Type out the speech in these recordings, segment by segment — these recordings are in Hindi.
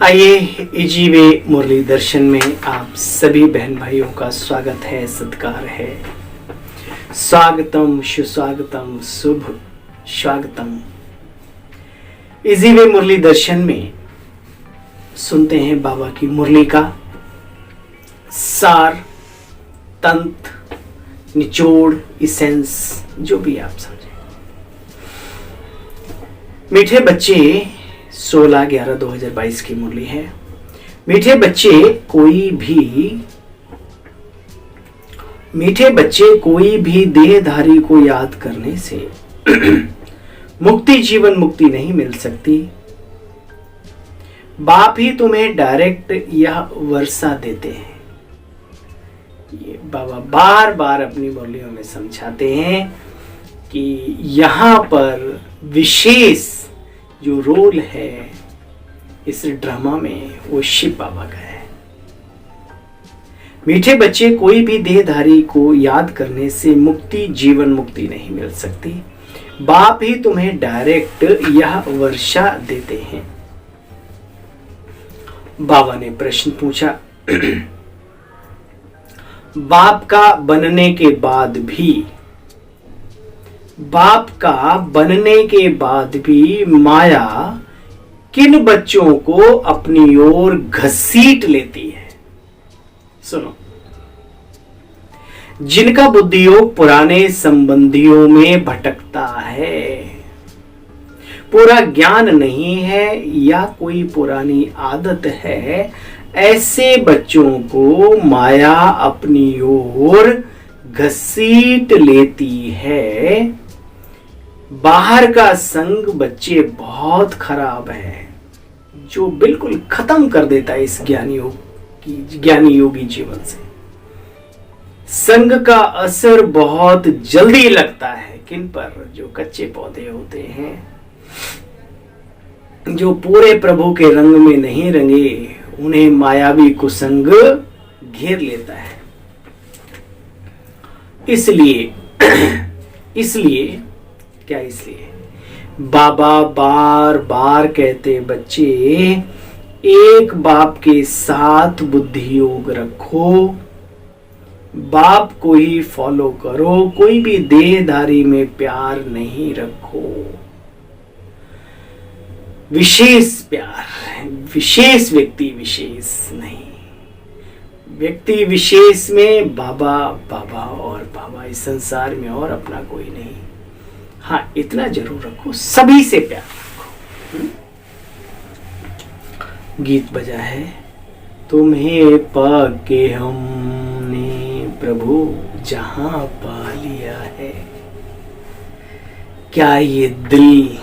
आइए इजीवे मुरली दर्शन में आप सभी बहन भाइयों का स्वागत है, सत्कार है। स्वागतम सुस्वागतम शुभ स्वागतम। इजीवे मुरली दर्शन में सुनते हैं बाबा की मुरली का सार, तंत्र, निचोड़, इसेंस, जो भी आप समझे। मीठे बच्चे 16/11/2022 की मुरली है। मीठे बच्चे कोई भी देहधारी को याद करने से मुक्ति, जीवन मुक्ति नहीं मिल सकती। बाप ही तुम्हें डायरेक्ट यह वर्षा देते हैं। ये बाबा बार बार अपनी मुरलियों में समझाते हैं कि यहां पर विशेष जो रोल है इस ड्रामा में वो शिव बाबा का है। मीठे बच्चे कोई भी देहधारी को याद करने से मुक्ति, जीवन मुक्ति नहीं मिल सकती। बाप ही तुम्हें डायरेक्ट यह वर्षा देते हैं। बाबा ने प्रश्न पूछा, बाप का बनने के बाद भी माया किन बच्चों को अपनी ओर घसीट लेती है। सुनो, जिनका बुद्धि योग पुराने संबंधियों में भटकता है, पूरा ज्ञान नहीं है या कोई पुरानी आदत है, ऐसे बच्चों को माया अपनी ओर घसीट लेती है। बाहर का संग बच्चे बहुत खराब है, जो बिल्कुल खत्म कर देता है इस ज्ञानी योगी जीवन से। संग का असर बहुत जल्दी लगता है किन पर? जो कच्चे पौधे होते हैं, जो पूरे प्रभु के रंग में नहीं रंगे, उन्हें मायावी कुसंग घेर लेता है। इसलिए बाबा बार बार कहते, बच्चे एक बाप के साथ बुद्धि योग रखो, बाप को ही फॉलो करो, कोई भी देहधारी में प्यार नहीं रखो। विशेष प्यार, विशेष व्यक्ति विशेष नहीं। व्यक्ति विशेष में बाबा और बाबा, इस संसार में और अपना कोई नहीं। हाँ, इतना जरूर रखो, सभी से प्यार रखो। गीत बजा है, तुम्हें पाके हमने प्रभु जहां पा लिया है। क्या ये दिल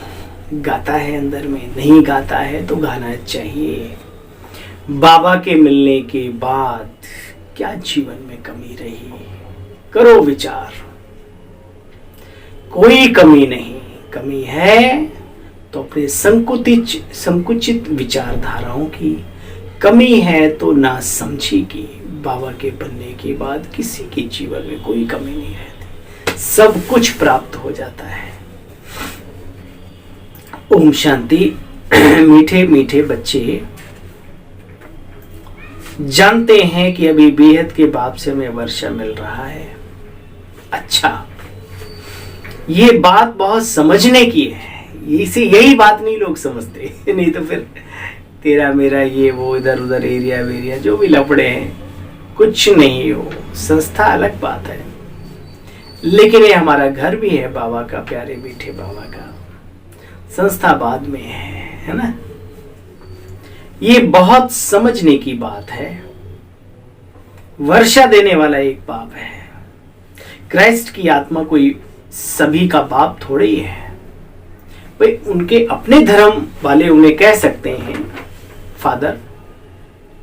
गाता है अंदर में? नहीं गाता है तो गाना चाहिए। बाबा के मिलने के बाद क्या जीवन में कमी रही? करो विचार। कोई कमी नहीं। कमी है तो अपने संकुचित विचारधाराओं की। कमी है तो नासमझी की। बाबा के बनने के बाद किसी के जीवन में कोई कमी नहीं रहती, सब कुछ प्राप्त हो जाता है। ओम शांति। मीठे मीठे बच्चे जानते हैं कि अभी बेहद के बाप से हमें वर्षा मिल रहा है। अच्छा, ये बात बहुत समझने की है। यही बात नहीं लोग समझते। नहीं तो फिर तेरा मेरा ये वो इधर उधर एरिया वेरिया जो भी लफड़े हैं, कुछ नहीं हो। संस्था अलग बात है, लेकिन ये हमारा घर भी है बाबा का, प्यारे मीठे बाबा का। संस्था बाद में है ना। ये बहुत समझने की बात है। वर्षा देने वाला एक बाप है। क्राइस्ट की आत्मा कोई सभी का बाप थोड़े ही है भाई। उनके अपने धर्म वाले उन्हें कह सकते हैं फादर,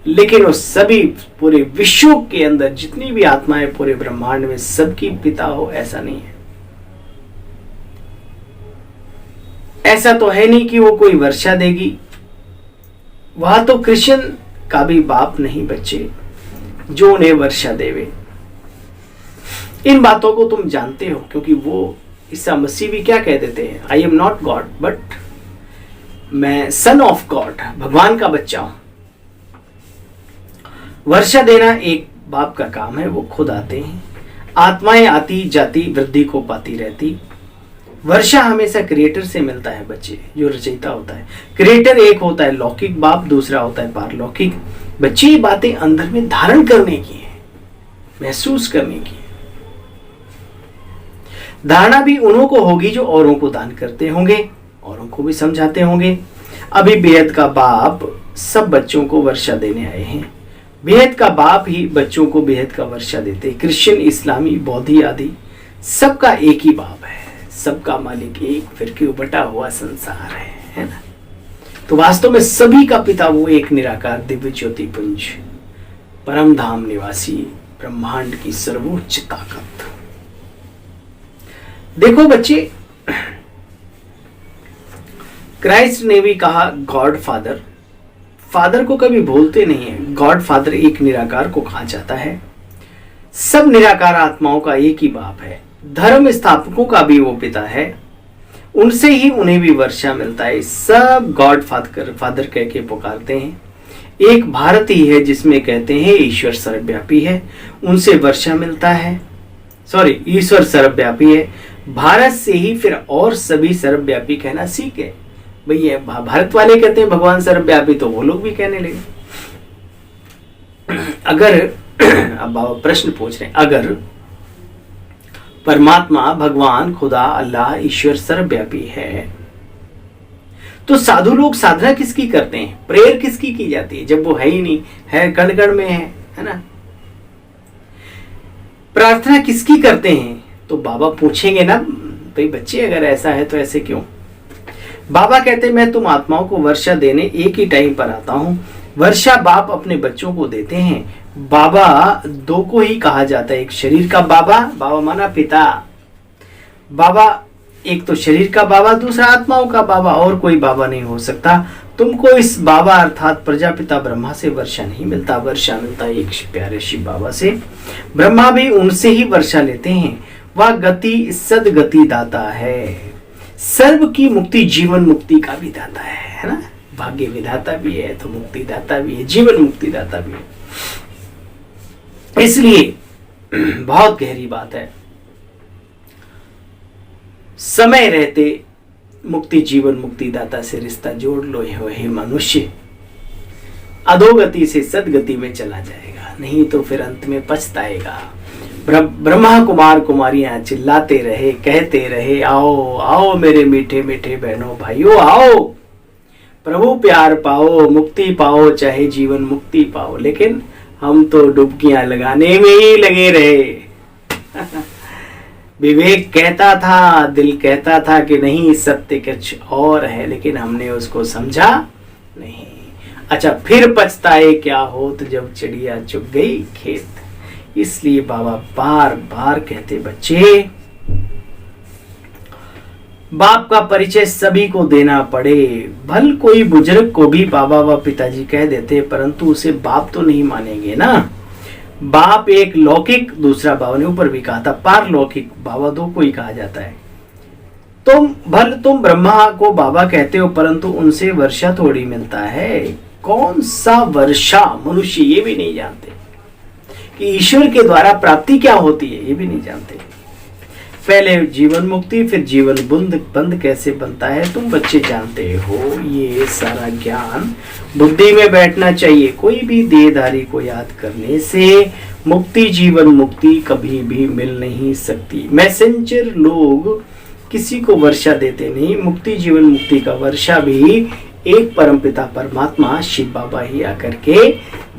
लेकिन वो सभी पूरे विश्व के अंदर जितनी भी आत्माएं पूरे ब्रह्मांड में सबकी पिता हो, ऐसा नहीं है। ऐसा तो है नहीं कि वो कोई वर्षा देगी। वह तो कृष्ण का भी बाप नहीं बच्चे, जो उन्हें वर्षा देवे। इन बातों को तुम जानते हो, क्योंकि वो ईसा मसीह भी क्या कह देते हैं, I am not God but मैं सन ऑफ गॉड, भगवान का बच्चा हूं। वर्षा देना एक बाप का काम है, वो खुद आते हैं। आत्माएं आती जाती, वृद्धि को पाती रहती। वर्षा हमेशा क्रिएटर से मिलता है बच्चे, जो रचयिता होता है। क्रिएटर एक होता है लौकिक बाप, दूसरा होता है पारलौकिक। बच्चे ये बातें अंदर में धारण करने की है, महसूस करने की है। धारणा भी उन्हों को होगी जो औरों को दान करते होंगे, औरों को भी समझाते होंगे। अभी बेहद का बाप सब बच्चों को वर्षा देने आए हैं। बेहद का बाप ही बच्चों को बेहद का वर्षा देते। क्रिश्चियन, इस्लामी, बौद्धि आदि सबका एक ही बाप है, सबका मालिक एक, फिर क्यों बटा हुआ संसार है ना। तो वास्तव में सभी का पिता वो एक निराकार दिव्य ज्योति पुंज, परम धाम निवासी, ब्रह्मांड की सर्वोच्च ताकत। देखो बच्चे, क्राइस्ट ने भी कहा गॉड फादर। फादर को कभी भूलते नहीं है। गॉड फादर एक निराकार को कहा जाता है। सब निराकार आत्माओं का एक ही बाप है। धर्म स्थापकों का भी वो पिता है, उनसे ही उन्हें भी वर्षा मिलता है। सब गॉड फादर कह के पुकारते हैं। एक भारत ही है जिसमें कहते हैं ईश्वर सर्वव्यापी है, उनसे वर्षा मिलता है। सॉरी, ईश्वर सर्वव्यापी है, भारत से ही फिर और सभी सर्वव्यापी कहना सीखे। भैया भारत वाले कहते हैं भगवान सर्वव्यापी, तो वो लोग भी कहने लगे। अगर अब बाबा प्रश्न पूछ रहे हैं, अगर परमात्मा, भगवान, खुदा, अल्लाह, ईश्वर सर्वव्यापी है, तो साधु लोग साधना किसकी करते हैं? प्रेयर किसकी की जाती है जब वो है ही नहीं, है कण कण में है ना। प्रार्थना किसकी करते हैं? तो बाबा पूछेंगे ना, भाई बच्चे अगर ऐसा है तो ऐसे क्यों? बाबा कहते मैं तुम आत्माओं को वर्षा देने एक ही टाइम पर आता हूं। वर्षा बाप अपने बच्चों को देते हैं। बाबा दो को ही कहा जाता है, एक शरीर का बाबा, बाबा माना पिता, बाबा एक तो शरीर का बाबा, दूसरा आत्माओं का बाबा, और कोई बाबा नहीं हो सकता। तुमको इस बाबा अर्थात प्रजापिता ब्रह्मा से वर्षा नहीं मिलता, वर्षा मिलता है एक प्यारे शिव बाबा से। ब्रह्मा भी उनसे ही वर्षा लेते हैं। वह गति सदगति दाता है, सर्व की मुक्ति, जीवन मुक्ति का भी दाता है ना। भाग्य विधाता भी है तो मुक्ति दाता भी है, जीवन मुक्ति दाता भी है। इसलिए बहुत गहरी बात है, समय रहते मुक्ति जीवन मुक्ति दाता से रिश्ता जोड़ लो हे मनुष्य, अधोगति से सदगति में चला जाएगा, नहीं तो फिर अंत में पछताएगा। ब्रह्मा कुमार कुमारियां चिल्लाते रहे, कहते रहे, आओ आओ मेरे मीठे मीठे बहनों भाइयों, आओ प्रभु प्यार पाओ, मुक्ति पाओ, चाहे जीवन मुक्ति पाओ। लेकिन हम तो डुबकियां लगाने में ही लगे रहे। विवेक कहता था, दिल कहता था कि नहीं सत्य कुछ और है, लेकिन हमने उसको समझा नहीं। अच्छा, फिर पछताए क्या होत जब चिड़िया चुग गई खेत। इसलिए बाबा बार बार कहते बच्चे, बाप का परिचय सभी को देना पड़े। भल कोई बुजुर्ग को भी बाबा व पिताजी कह देते, परंतु उसे बाप तो नहीं मानेंगे ना। बाप एक लौकिक, दूसरा बाबा ने ऊपर भी कहा था पारलौकिक, बाबा दो को ही कहा जाता है। तुम ब्रह्मा को बाबा कहते हो, परंतु उनसे वर्षा थोड़ी मिलता है। कौन सा वर्षा? मनुष्य ये भी नहीं जानते कि ईश्वर के द्वारा प्राप्ति क्या होती है, ये भी नहीं जानते। पहले जीवन मुक्ति, फिर जीवन बंद कैसे बनता है तुम बच्चे जानते हो। ये सारा ज्ञान बुद्धि में बैठना चाहिए। कोई भी देहधारी को याद करने से मुक्ति जीवन मुक्ति कभी भी मिल नहीं सकती। मैसेंजर लोग किसी को वर्षा देते नहीं। मुक्ति जीवन मुक्ति का वर्षा भी एक परमपिता परमात्मा शिव बाबा ही आकर के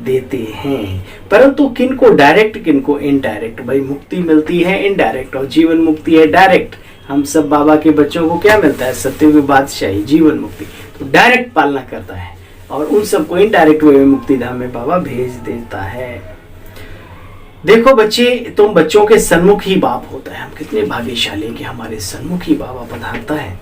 देते हैं, परंतु किनको डायरेक्ट किनको इनडायरेक्ट। भाई मुक्ति मिलती है इनडायरेक्ट और जीवन मुक्ति है डायरेक्ट। हम सब बाबा के बच्चों को क्या मिलता है? सत्य की बादशाही, जीवन मुक्ति। तो डायरेक्ट पालना करता है और उन सबको इनडायरेक्ट वे में मुक्ति धाम में बाबा भेज देता है। देखो बच्चे, तुम बच्चों के सन्मुख ही बाप होता है। हम कितने भाग्यशाली हैं कि हमारे सन्मुख ही बाबा पधारता है।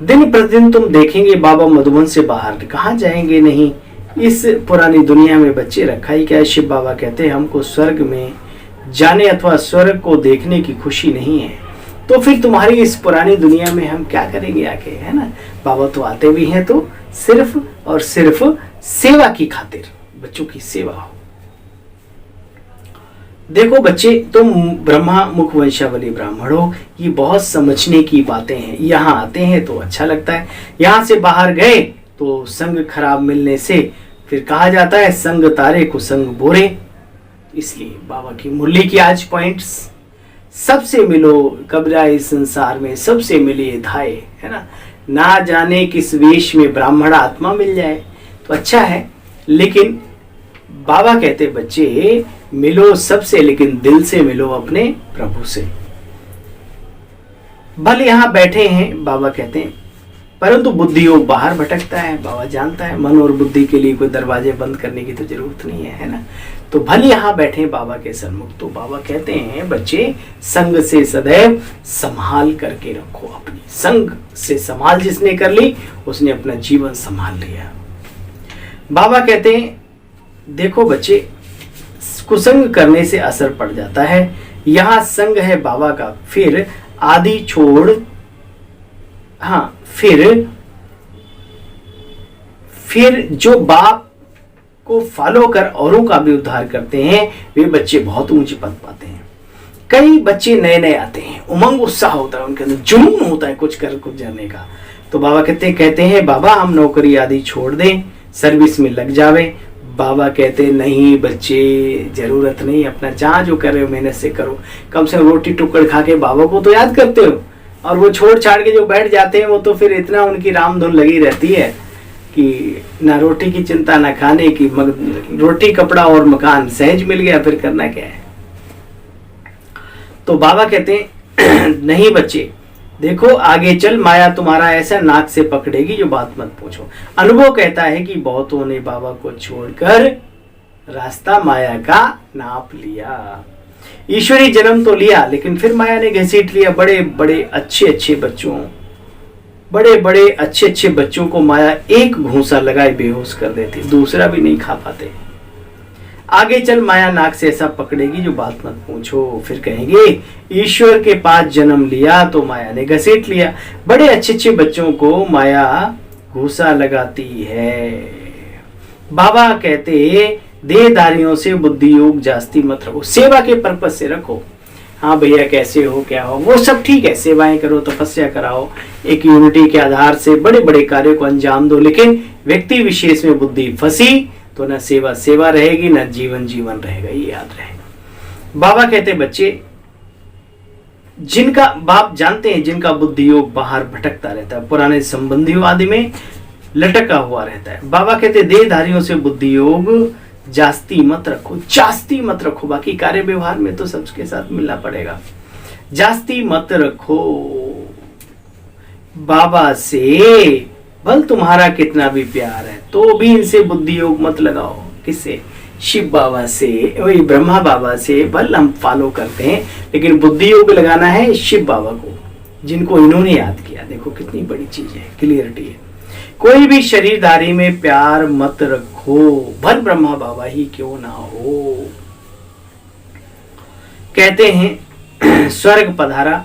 दिन प्रतिदिन तुम देखेंगे बाबा मधुबन से बाहर कहाँ जाएंगे नहीं। इस पुरानी दुनिया में बच्चे रखा ही क्या है। शिव बाबा कहते हैं हमको स्वर्ग में जाने अथवा स्वर्ग को देखने की खुशी नहीं है, तो फिर तुम्हारी इस पुरानी दुनिया में हम क्या करेंगे आके, है ना। बाबा तो आते भी हैं तो सिर्फ और सिर्फ सेवा की खातिर, बच्चों की सेवा हो। देखो बच्चे, तुम ब्रह्मा मुख वंशावली ब्राह्मण हो, ये बहुत समझने की बातें हैं। यहाँ आते हैं तो अच्छा लगता है, यहाँ से बाहर गए तो संग खराब मिलने से फिर कहा जाता है संग तारे कुसंग बोरे। इसलिए बाबा की मुरली की आज पॉइंट्स, सबसे मिलो कब्रा इस संसार में, सबसे मिलिए धाए, है ना जाने किस वेश में ब्राह्मण आत्मा मिल जाए तो अच्छा है। लेकिन बाबा कहते बच्चे मिलो सबसे, लेकिन दिल से मिलो अपने प्रभु से। भले यहां बैठे हैं बाबा कहते हैं, परंतु बुद्धि योग बाहर भटकता है। बाबा जानता है मन और बुद्धि के लिए कोई दरवाजे बंद करने की तो जरूरत नहीं है ना। तो भले यहां बैठे बाबा के सन्मुख, तो बाबा कहते हैं बच्चे संग से सदैव संभाल करके रखो अपनी। संग से संभाल जिसने कर ली उसने अपना जीवन संभाल लिया। बाबा कहते हैं देखो बच्चे, कुसंग करने से असर पड़ जाता है। यहां संग है बाबा का, फिर आदि छोड़, हाँ फिर जो बाप को फॉलो कर औरों का भी उद्धार करते हैं वे बच्चे बहुत ऊंचे पद पाते हैं। कई बच्चे नए नए आते हैं, उमंग उत्साह होता है उनके अंदर, जुनून होता है कुछ जाने का। तो बाबा कहते हैं बाबा हम नौकरी आदि छोड़ दें, सर्विस में लग जावे। बाबा कहते नहीं बच्चे, जरूरत नहीं, अपना जहाँ जो कर रहे हो मेहनत से करो। कम से कम रोटी टुकड़ खा के बाबा को तो याद करते हो, और वो छोड़ छाड़ के जो बैठ जाते हैं वो तो फिर इतना उनकी राम धुन लगी रहती है कि ना रोटी की चिंता ना खाने की, रोटी कपड़ा और मकान सहज मिल गया, फिर करना क्या है। तो बाबा कहते हैं नहीं बच्चे, देखो आगे चल, माया तुम्हारा ऐसा नाक से पकड़ेगी जो बात मत पूछो। अनुभव कहता है कि बहुतों ने बाबा को छोड़कर रास्ता माया का नाप लिया। ईश्वरी जन्म तो लिया, लेकिन फिर माया ने घसीट लिया। बड़े बड़े अच्छे अच्छे बच्चों को माया एक घूंसा लगाए बेहोश कर देती, दूसरा भी नहीं खा पाते। आगे चल माया नाक से ऐसा पकड़ेगी जो बात मत पूछो। फिर कहेंगे ईश्वर के पास जन्म लिया तो माया ने घसीट लिया। बड़े अच्छे बच्चों को माया घूसा लगाती है। बाबा कहते देहधारियों से बुद्धि योग जास्ती मत रखो, सेवा के पर्पज से रखो। हाँ भैया कैसे हो क्या हो वो सब ठीक है, सेवाएं करो, तपस्या कराओ, एक यूनिटी के आधार से बड़े बड़े कार्यों को अंजाम दो। लेकिन व्यक्ति विशेष में बुद्धि फंसी तो न सेवा रहेगी, न जीवन रहेगा, ये याद रहे। बाबा कहते बच्चे, जिनका बाप जानते हैं जिनका बुद्धि योग बाहर भटकता रहता है, पुराने संबंधियों आदि में लटका हुआ रहता है। बाबा कहते देहधारियों से बुद्धि योग जास्ती मत रखो। बाकी कार्य व्यवहार में तो सबके साथ मिलना पड़ेगा, जास्ती मत रखो। बाबा से भल तुम्हारा कितना भी प्यार है तो भी इनसे बुद्धि योग मत लगाओ। किससे? शिव बाबा से, वही ब्रह्मा बाबा से भल हम फॉलो करते हैं, लेकिन बुद्धि योग लगाना है शिव बाबा को, जिनको इन्होंने याद किया। देखो कितनी बड़ी चीज है, क्लियरिटी है। कोई भी शरीरधारी में प्यार मत रखो, भल ब्रह्मा बाबा ही क्यों ना हो। कहते हैं स्वर्ग पधारा,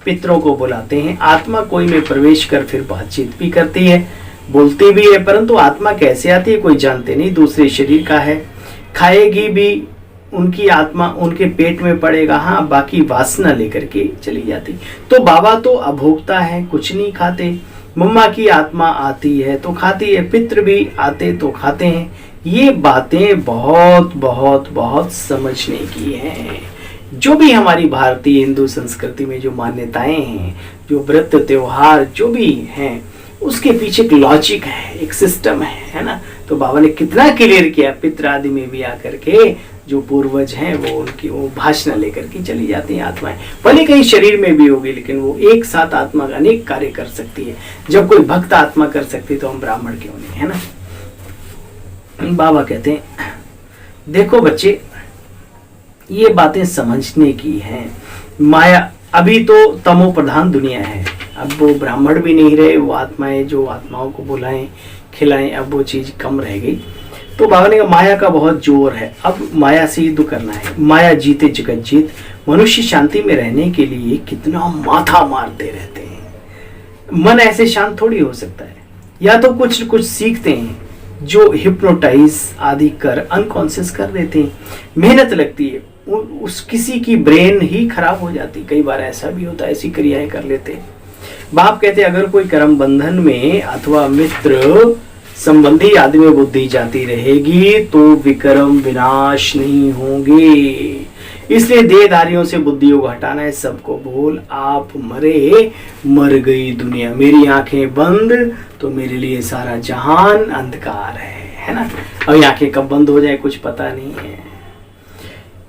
पितरों को बुलाते हैं। आत्मा कोई में प्रवेश कर फिर बातचीत भी करती है, बोलती भी है, परंतु आत्मा कैसे आती है कोई जानते नहीं, दूसरे शरीर का है। खाएगी भी, उनकी आत्मा उनके पेट में पड़ेगा, हाँ बाकी वासना लेकर के चली जाती। तो बाबा तो अभोक्ता है, कुछ नहीं खाते। मम्मा की आत्मा आती है तो खाती है, पितृ भी आते तो खाते हैं। ये बातें बहुत बहुत बहुत समझने की हैं। जो भी हमारी भारतीय हिंदू संस्कृति में जो मान्यताएं हैं, जो व्रत त्योहार जो भी हैं, उसके पीछे एक लॉजिक है, एक सिस्टम है ना। तो बाबा ने कितना क्लियर किया, पितृ आदि में भी आकर के जो पूर्वज हैं वो भाषण लेकर के चली जाती हैं आत्माएं। भले कहीं शरीर में भी होगी, लेकिन वो एक साथ आत्मा का अनेक कार्य कर सकती है। जब कोई भक्त आत्मा कर सकती तो हम ब्राह्मण क्यों नहीं, है ना। बाबा कहते हैं देखो बच्चे, ये बातें समझने की हैं। माया अभी तो तमो प्रधान दुनिया है, अब वो ब्राह्मण भी नहीं रहे, वो आत्माएं जो आत्माओं को बुलाएं खिलाएं, अब वो चीज कम रह गई। तो बाबा ने कहा माया का बहुत जोर है, अब माया से युद्ध करना है। माया जीते जगत जीत। मनुष्य शांति में रहने के लिए कितना माथा मारते रहते हैं। मन ऐसे शांत थोड़ी हो सकता है। या तो कुछ सीखते हैं जो हिप्नोटाइज आदि कर अनकॉन्शियस कर देते हैं। मेहनत लगती है, उस किसी की ब्रेन ही खराब हो जाती। कई बार ऐसा भी होता है, ऐसी क्रियाएं कर लेते। बाप कहते अगर कोई कर्म बंधन में अथवा मित्र संबंधी आदि में बुद्धि जाती रहेगी तो विक्रम विनाश नहीं होंगे। इसलिए देहधारियों से बुद्धियों को हटाना है। सबको बोल आप मरे, मर गई दुनिया, मेरी आंखें बंद तो मेरे लिए सारा जहान अंधकार है ना। अब आंखें कब बंद हो जाए कुछ पता नहीं है।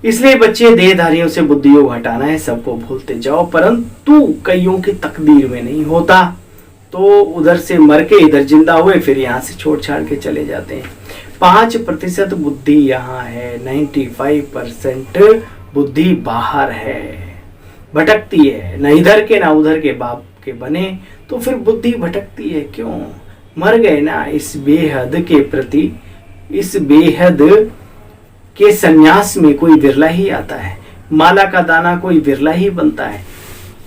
इसलिए बच्चे देहधारियों से बुद्धियों को हटाना है, सबको भूलते जाओ, परंतु कईयों की तकदीर में नहीं होता, तो उधर से मर के इधर जिंदा हुए, फिर यहाँ से छोड़ छाड़ के चले जाते हैं। 5% बुद्धि यहाँ है, 95% बुद्धि बाहर है, भटकती है। न इधर के ना उधर के बाप के बने तो फिर बुद्धि भटकती है। क्यों? मर गए ना। इस बेहद के प्रति, इस बेहद के संन्यास में कोई विरला ही आता है। माला का दाना कोई विरला ही बनता है।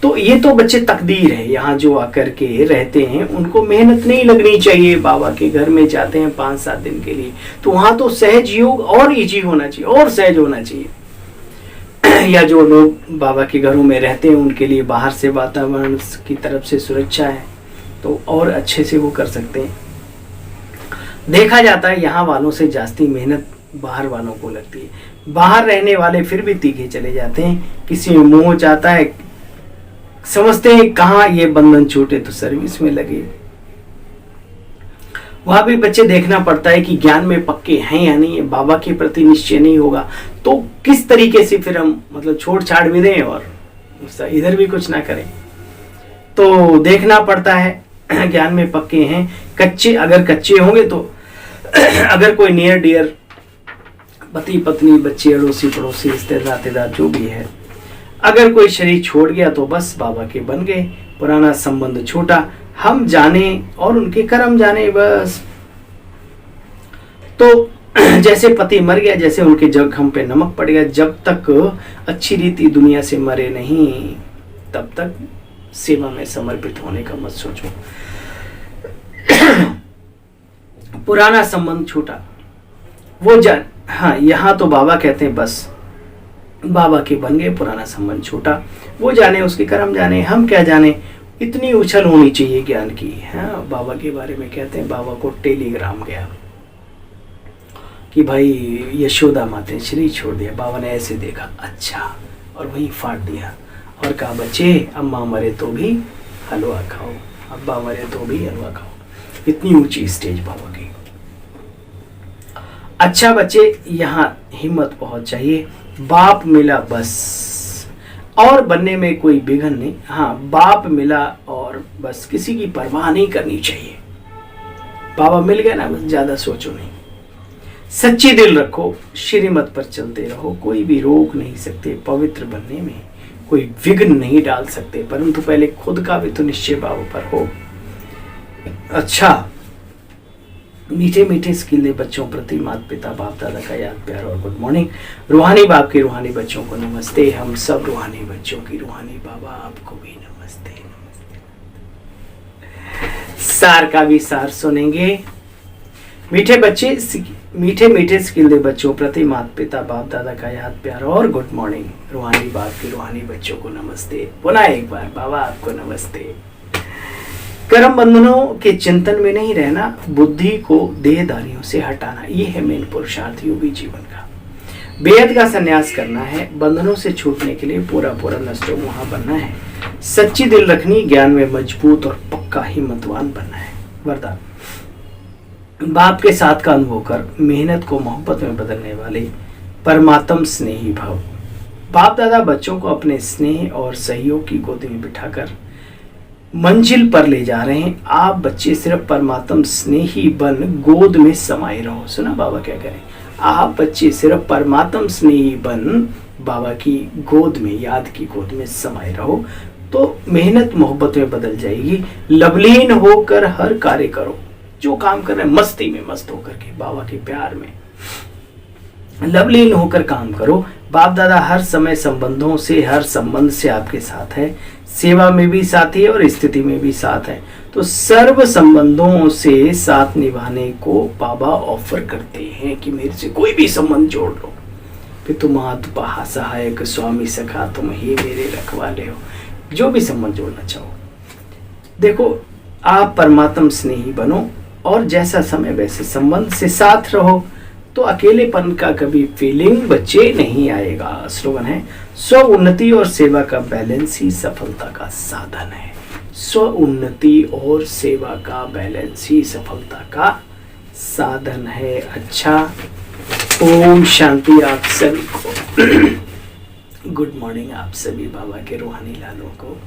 तो ये तो बच्चे तकदीर है। यहाँ जो आकर के रहते हैं उनको मेहनत नहीं लगनी चाहिए। बाबा के घर में जाते हैं 5-7 दिन के लिए, तो वहां तो सहज योग और इजी होना चाहिए और सहज होना चाहिए। या जो लोग बाबा के घरों में रहते हैं उनके लिए बाहर से वातावरण की तरफ से सुरक्षा है, तो और अच्छे से वो कर सकते हैं। देखा जाता है यहाँ वालों से जास्ती मेहनत बाहर वालों को लगती है। बाहर रहने वाले फिर भी तीखे चले जाते हैं। किसी में मोह चाहता है, समझते हैं कहाँ ये बंधन छूटे तो सर्विस में लगे। वहां भी बच्चे देखना पड़ता है कि ज्ञान में पक्के हैं या नहीं है। बाबा के प्रति निश्चय नहीं होगा तो किस तरीके से फिर हम मतलब छोड़ छाड़ भी दें और इधर भी कुछ ना करें। तो देखना पड़ता है ज्ञान में पक्के हैं। कच्चे अगर कच्चे होंगे तो अगर कोई नियर डियर पति पत्नी बच्चे अड़ोसी पड़ोसी रिश्तेदार जो भी है, अगर कोई शरीर छोड़ गया तो बस बाबा के बन गए, पुराना संबंध छूटा। हम जाने और उनके कर्म जाने बस। तो जैसे पति मर गया, जैसे उनके जख्म पे नमक पड़ गया, जब तक अच्छी रीति दुनिया से मरे नहीं तब तक सेवा में समर्पित होने का मत सोचो। पुराना संबंध छूटा वो जान। हाँ, यहाँ तो बाबा कहते हैं बस बाबा के बन गए, पुराना संबंध छूटा, वो जाने उसके कर्म जाने, हम क्या जाने। इतनी उछल होनी चाहिए ज्ञान की। हाँ, बाबा के बारे में कहते हैं बाबा को टेलीग्राम गया कि भाई यशोदा माता ने शरीर छोड़ दिया। बाबा ने ऐसे देखा, अच्छा, और वहीं फाड़ दिया और कहा बच्चे अम्मा मरे तो भी हलवा खाओ, अब्बा मरे तो भी हलवा खाओ। इतनी ऊंची स्टेज बाबा की। अच्छा बच्चे, यहाँ हिम्मत बहुत चाहिए। बाप मिला बस, और बनने में कोई विघन नहीं। हाँ, बाप मिला और बस, किसी की परवाह नहीं करनी चाहिए। बाबा मिल गया ना, बस ज्यादा सोचो नहीं। सच्ची दिल रखो, श्रीमत पर चलते रहो, कोई भी रोक नहीं सकते पवित्र बनने में, कोई विघ्न नहीं डाल सकते, परंतु पहले खुद का भी तो निश्चय बाबा पर हो। अच्छा, मीठे मीठे स्किले बच्चों प्रति माता पिता बाप दादा का याद प्यार और गुड मॉर्निंग। रूहानी बाप के रूहानी बच्चों को नमस्ते। हम सब रूहानी बच्चों की रूहानी बाबा आपको भी नमस्ते। सार का भी सार सुनेंगे। मीठे बच्चे, मीठे मीठे स्किले बच्चों प्रति माता पिता बाप दादा का याद प्यार और गुड मॉर्निंग। रूहानी बाप के रूहानी बच्चों को नमस्ते। पुनः एक बार बाबा आपको नमस्ते। कर्म बंधनों के चिंतन में नहीं रहना, बुद्धि को देहधारियों से हटाना, ये है मेन पुरुषार्थ योगी जीवन का। बेहद का संन्यास करना है, बंधनों से छूटने के लिए पूरा पूरा नष्टो वहां बनना है। सच्ची दिल रखनी, ज्ञान में मजबूत और पक्का हिम्मतवान बनना है। वरदान, बाप के साथ का अनुभव कर मेहनत को मोहब्बत में बदलने वाले परमात्म स्नेही भव। बाप दादा बच्चों को अपने स्नेह और सहयोग की गोदी में बिठाकर मंजिल पर ले जा रहे हैं। आप बच्चे सिर्फ परमात्म स्नेही बन गोद में समाये रहो। सुना बाबा क्या करें? आप बच्चे सिर्फ परमात्म स्नेही बन बाबा की गोद में, याद की गोद में समाये रहो, तो मेहनत मोहब्बत में बदल जाएगी। लवलीन होकर हर कार्य करो, जो काम कर रहे हैं मस्ती में मस्त होकर के, बाबा के प्यार में लवलीन होकर काम करो। बाप दादा हर समय संबंधों से, हर संबंध से आपके साथ है, सेवा में भी साथी है और स्थिति में भी साथ है। तो सर्व संबंधों से साथ निभाने को बाबा ऑफर करते हैं कि मेरे से कोई भी संबंध जोड़ लो। कि तुम आत्मा सहायक स्वामी सखा तुम ही मेरे रखवाले हो, जो भी संबंध जोड़ना चाहो। देखो, आप परमात्म स्नेही बनो और जैसा समय वैसे संबंध से साथ रहो, तो अकेलेपन का कभी फीलिंग बच्चे नहीं आएगा। स्लोगन है, स्व उन्नति और सेवा का बैलेंस ही सफलता का साधन है। स्व उन्नति और सेवा का बैलेंस ही सफलता का साधन है। अच्छा, ओम शांति आप सभी को। गुड मॉर्निंग आप सभी बाबा के रूहानी लालों को।